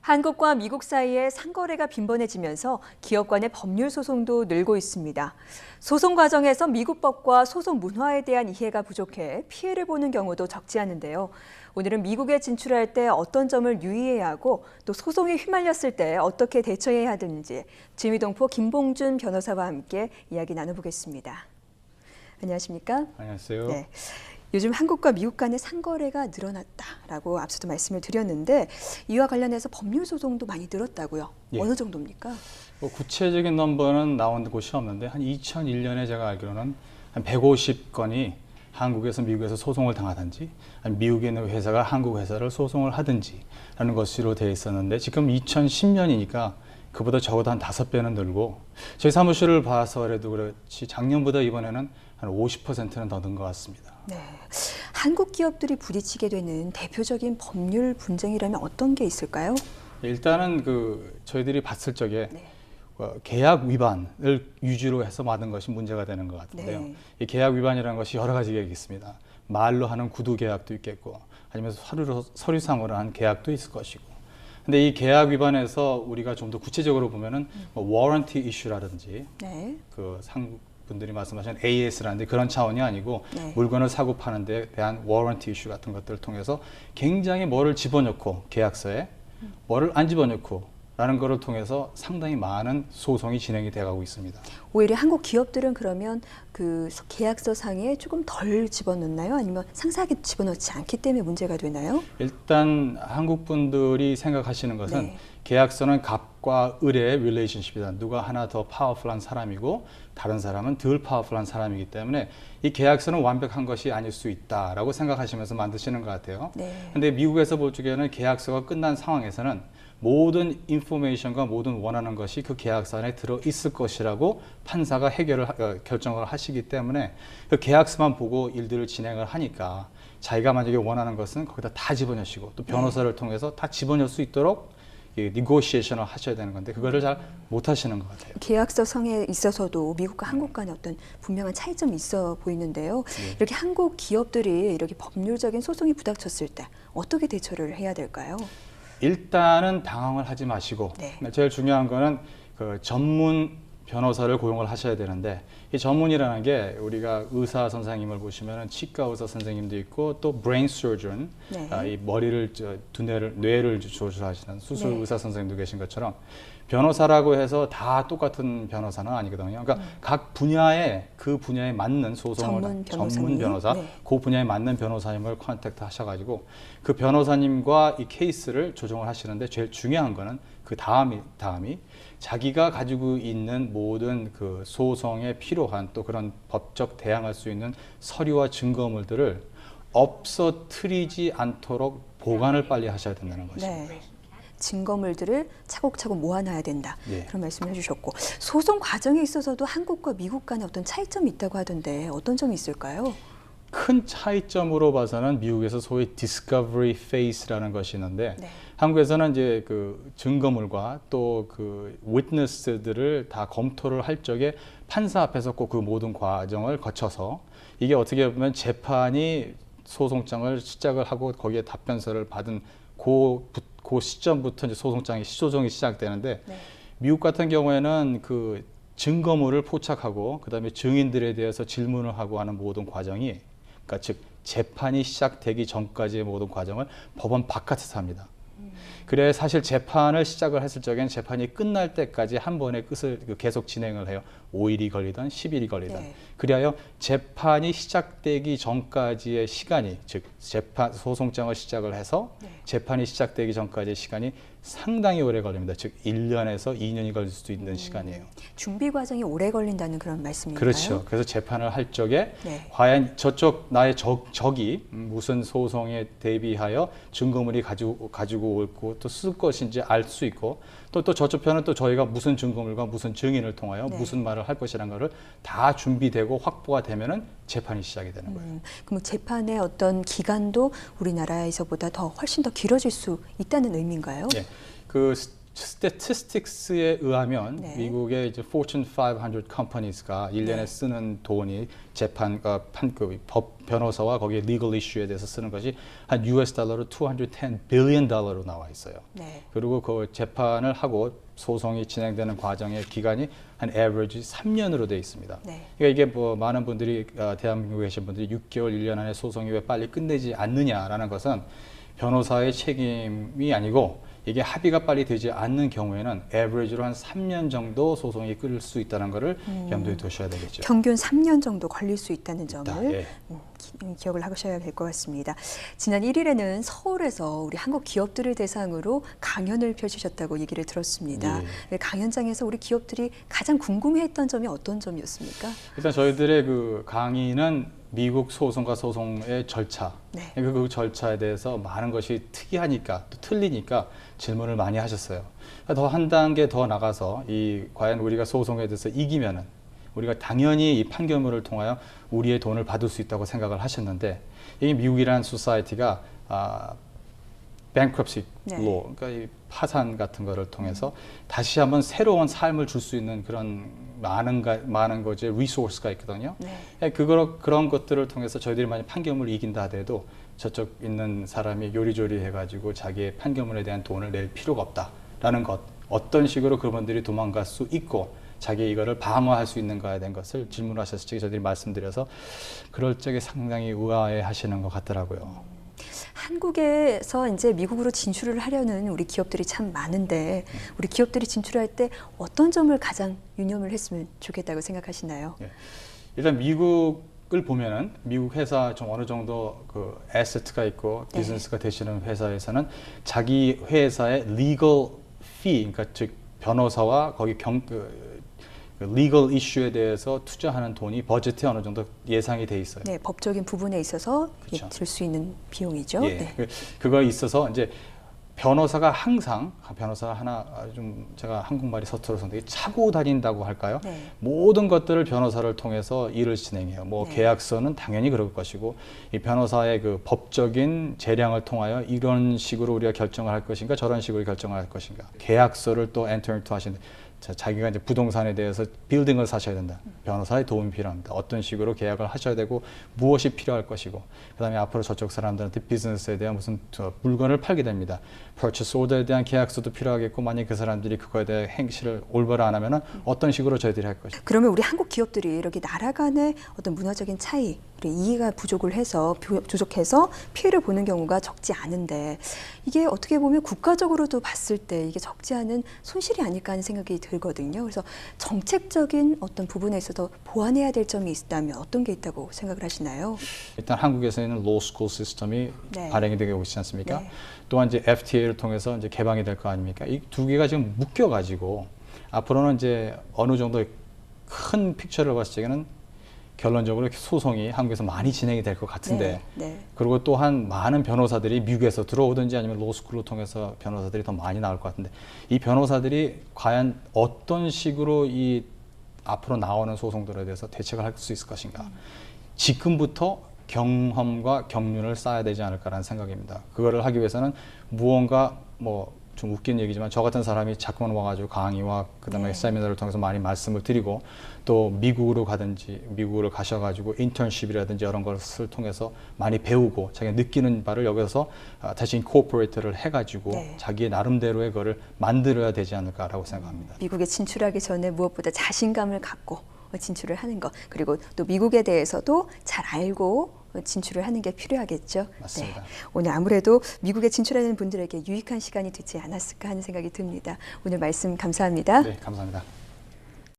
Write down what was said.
한국과 미국 사이에 상거래가 빈번해지면서 기업 간의 법률 소송도 늘고 있습니다. 소송 과정에서 미국 법과 소송 문화에 대한 이해가 부족해 피해를 보는 경우도 적지 않은데요. 오늘은 미국에 진출할 때 어떤 점을 유의해야 하고 또 소송에 휘말렸을 때 어떻게 대처해야 하는지 진위동포 김봉준 변호사와 함께 이야기 나눠보겠습니다. 안녕하십니까? 안녕하세요. 네. 요즘 한국과 미국 간의 상거래가 늘어났다라고 앞서도 말씀을 드렸는데 이와 관련해서 법률 소송도 많이 늘었다고요. 예. 어느 정도입니까? 구체적인 넘버는 나온 곳이 없는데 한 2001년에 제가 알기로는 한 150건이 한국에서 미국에서 소송을 당하든지 아니면 미국에 있는 회사가 한국 회사를 소송을 하든지 라는 것으로 되어 있었는데 지금 2010년이니까 그보다 적어도 한 5배는 늘고 저희 사무실을 봐서 그래도 그렇지 작년보다 이번에는 한 50%는 더 는 것 같습니다. 네. 한국 기업들이 부딪히게 되는 대표적인 법률 분쟁이라면 어떤 게 있을까요? 일단은 저희들이 봤을 적에 네. 계약 위반을 유지로 해서 받은 것이 문제가 되는 것 같은데요. 네. 이 계약 위반이라는 것이 여러 가지가 있습니다. 말로 하는 구두 계약도 있겠고 아니면 서류상으로 한 계약도 있을 것이고. 근데 이 계약 위반에서 우리가 좀 더 구체적으로 보면은 워런티 이슈라든지 네. 분들이 말씀하신 AS라는데 그런 차원이 아니고 네. 물건을 사고 파는 데 대한 워런티 이슈 같은 것들을 통해서 굉장히 뭐를 집어넣고 계약서에 뭐를 안 집어넣고 라는 것을 통해서 상당히 많은 소송이 진행이 돼가고 있습니다. 오히려 한국 기업들은 그러면 그 계약서 상에 조금 덜 집어넣나요? 아니면 상세하게 집어넣지 않기 때문에 문제가 되나요? 일단 한국 분들이 생각하시는 것은 네. 계약서는 갑과 을의 릴레이션십이다. 누가 하나 더 파워풀한 사람이고 다른 사람은 덜 파워풀한 사람이기 때문에 이 계약서는 완벽한 것이 아닐 수 있다라고 생각하시면서 만드시는 것 같아요. 네. 근데 미국에서 볼 적에는 계약서가 끝난 상황에서는 모든 인포메이션과 모든 원하는 것이 그 계약서 안에 들어 있을 것이라고 판사가 결정을 하시기 때문에 그 계약서만 보고 일들을 진행을 하니까 자기가 만약에 원하는 것은 거기다 다 집어넣으시고 또 변호사를 통해서 다 집어넣을 수 있도록 니고시에이션을 하셔야 되는 건데 그거를 잘 못 하시는 것 같아요. 계약서 상에 있어서도 미국과 한국 간에 어떤 분명한 차이점이 있어 보이는데요. 네. 이렇게 한국 기업들이 이렇게 법률적인 소송이 부닥쳤을 때 어떻게 대처를 해야 될까요? 일단은 당황을 하지 마시고 네. 제일 중요한 거는 그 전문 변호사를 고용을 하셔야 되는데 이 전문이라는 게 우리가 의사 선생님을 보시면은 치과 의사 선생님도 있고 또 브레인 서전 네. 이 머리를 뇌를 조절하시는 수술 네. 의사 선생님도 계신 것처럼 변호사라고 해서 다 똑같은 변호사는 아니거든요. 그러니까 각 분야에 그 분야에 맞는 소송을 전문 변호사 네. 그 분야에 맞는 변호사님을 컨택트 하셔가지고 그 변호사님과 이 케이스를 조정을 하시는데 제일 중요한 거는 그 다음이 자기가 가지고 있는 모든 그 소송에 필요한 또 그런 법적 대항할 수 있는 서류와 증거물들을 없어뜨리지 않도록 보관을 빨리 하셔야 된다는 것입니다. 네. 증거물들을 차곡차곡 모아놔야 된다. 예. 그런 말씀을 해주셨고 소송 과정에 있어서도 한국과 미국 간에 어떤 차이점이 있다고 하던데 어떤 점이 있을까요? 큰 차이점으로 봐서는 미국에서 소위 discovery phase라는 것이 있는데 네. 한국에서는 이제 그 증거물과 또 그 witness들을 다 검토를 할 적에 판사 앞에서 꼭 그 모든 과정을 거쳐서 이게 어떻게 보면 재판이 소송장을 시작을 하고 거기에 답변서를 받은 그 시점부터 이제 소송이 시작되는데 네. 미국 같은 경우에는 그 증거물을 포착하고 그다음에 증인들에 대해서 질문을 하고 하는 모든 과정이 그러니까 즉 재판이 시작되기 전까지의 모든 과정을 법원 바깥에서 합니다. 그래 사실 재판을 시작을 했을 적엔 재판이 끝날 때까지 한 번의 끝을 계속 진행을 해요. 5일이 걸리든 10일이 걸리든. 네. 그리하여 재판이 시작되기 전까지의 시간이 즉 소송장을 시작을 해서 네. 재판이 시작되기 전까지의 시간이 상당히 오래 걸립니다. 즉 1년에서 2년이 걸릴 수도 있는 시간이에요. 준비 과정이 오래 걸린다는 그런 말씀인가요? 그렇죠. 그래서 재판을 할 적에 네. 과연 저쪽 나의 적이 무슨 소송에 대비하여 증거물이 가지고 올고 또 쓸 것인지 알 수 있고 또 저쪽 편은 또 저희가 무슨 증거물과 무슨 증인을 통하여 네. 무슨 말을 할 것이라는 것을 다 준비되고 확보가 되면은 재판이 시작이 되는 거예요. 그럼 재판의 어떤 기간도 우리나라에서보다 훨씬 더 길어질 수 있다는 의미인가요? 예. 스태티스틱스에 의하면 네. 미국의 이제 Fortune 500 companies가 1년에 네. 쓰는 돈이 재판과 법 변호사와 거기에 legal issue에 대해서 쓰는 것이 한 US 달러로 210 billion 달러로 나와 있어요. 네. 그리고 그 재판을 하고 소송이 진행되는 과정의 기간이 한 average 3년으로 되어 있습니다. 네. 그러니까 이게 뭐 많은 분들이 대한민국에 계신 분들이 6개월, 1년 안에 소송이 왜 빨리 끝내지 않느냐라는 것은 변호사의 책임이 아니고 이게 합의가 빨리 되지 않는 경우에는 average로 한 3년 정도 소송이 끌 수 있다는 것을 염두에 두셔야 되겠죠. 평균 3년 정도 걸릴 수 있다는 점을 예. 기억을 하셔야 될 것 같습니다. 지난 1일에는 서울에서 우리 한국 기업들을 대상으로 강연을 펼치셨다고 얘기를 들었습니다. 예. 강연장에서 우리 기업들이 가장 궁금해했던 점이 어떤 점이었습니까? 일단 저희들의 그 강의는 미국 소송과 소송의 절차, 네. 그 절차에 대해서 많은 것이 특이하니까 또 틀리니까 질문을 많이 하셨어요. 더 한 단계 더 나가서 과연 우리가 소송에 대해서 이기면은 우리가 당연히 이 판결문을 통하여 우리의 돈을 받을 수 있다고 생각을 하셨는데 이 미국이라는 소사이티가 bankruptcy 네. law, 그러니까 이 파산 같은 거를 통해서 다시 한번 새로운 삶을 줄 수 있는 그런 많은 것의 리소스가 있거든요. 네. 그런 것들을 통해서 저희들이 만약 판결문을 이긴다 하더라도 저쪽 있는 사람이 요리조리 해가지고 자기의 판결문에 대한 돈을 낼 필요가 없다라는 것, 어떤 식으로 그분들이 도망갈 수 있고 자기 이거를 방어할 수 있는가에 대한 것을 질문하셨을 때 저희들이 말씀드려서 그럴 적에 상당히 의아해 하시는 것 같더라고요. 한국에서 이제 미국으로 진출을 하려는 우리 기업들이 참 많은데 우리 기업들이 진출할 때 어떤 점을 가장 유념을 했으면 좋겠다고 생각하시나요? 예. 일단 미국을 보면은 미국 회사 좀 어느 정도 그 에세트가 있고 네. 비즈니스가 되시는 회사에서는 자기 회사의 legal fee, 그러니까 즉 변호사와 거기 legal issue에 대해서 투자하는 돈이 버jet에 어느 정도 예상이 돼 있어요. 네, 법적인 부분에 있어서 그렇죠. 들 수 있는 비용이죠. 예. 네. 그거 있어서 이제 변호사가 항상 변호사 하나 좀 제가 한국말이 서툴어서 되게 차고 다닌다고 할까요? 네. 모든 것들을 변호사를 통해서 일을 진행해요. 뭐 네. 계약서는 당연히 그럴 것이고 이 변호사의 그 법적인 재량을 통하여 이런 식으로 우리가 결정을 할 것인가 저런 식으로 결정을 할 것인가 계약서를 또 enter into 하시는데 자기가 이제 부동산에 대해서 빌딩을 사셔야 된다. 변호사의 도움이 필요합니다. 어떤 식으로 계약을 하셔야 되고 무엇이 필요할 것이고 그다음에 앞으로 저쪽 사람들한테 비즈니스에 대한 무슨 물건을 팔게 됩니다. purchase order에 대한 계약서도 필요하겠고 만약 그 사람들이 그거에 대해 행실을 올바로 안 하면은 어떤 식으로 저희들이 할 것인가. 그러면 우리 한국 기업들이 이렇게 나라 간의 어떤 문화적인 차이, 그리고 이해가 부족해서 피해를 보는 경우가 적지 않은데 이게 어떻게 보면 국가적으로도 봤을 때 이게 적지 않은 손실이 아닐까 하는 생각이 들거든요. 그래서 정책적인 어떤 부분에 있어서 보완해야 될 점이 있다면 어떤 게 있다고 생각을 하시나요? 일단 한국에서는 law school 시스템이 네. 발행이 되고 있지 않습니까? 네. 또한 이제 FTA를 통해서 이제 개방이 될 거 아닙니까? 이 두 개가 지금 묶여가지고 앞으로는 이제 어느 정도 큰 픽처를 봤을 적에는 결론적으로 소송이 한국에서 많이 진행이 될 것 같은데 네. 네. 그리고 또한 많은 변호사들이 미국에서 들어오든지 아니면 로스쿨을 통해서 변호사들이 더 많이 나올 것 같은데 이 변호사들이 과연 어떤 식으로 이 앞으로 나오는 소송들에 대해서 대책을 할 수 있을 것인가. 지금부터 경험과 경륜을 쌓아야 되지 않을까라는 생각입니다. 그거를 하기 위해서는 무언가 뭐 좀 웃긴 얘기지만 저 같은 사람이 자꾸만 와가지고 강의와 그다음에 네. 세미나를 통해서 많이 말씀을 드리고 또 미국으로 가든지 미국으로 가셔가지고 인턴십이라든지 이런 것을 통해서 많이 배우고 자기가 느끼는 바를 여기서 다시 인코퍼레이트를 해가지고 네. 자기의 나름대로의 거를 만들어야 되지 않을까라고 생각합니다. 미국에 진출하기 전에 무엇보다 자신감을 갖고 진출을 하는 것, 그리고 또 미국에 대해서도 잘 알고 진출을 하는 게 필요하겠죠. 맞습니다. 네. 오늘 아무래도 미국에 진출하는 분들에게 유익한 시간이 되지 않았을까 하는 생각이 듭니다. 오늘 말씀 감사합니다. 네, 감사합니다.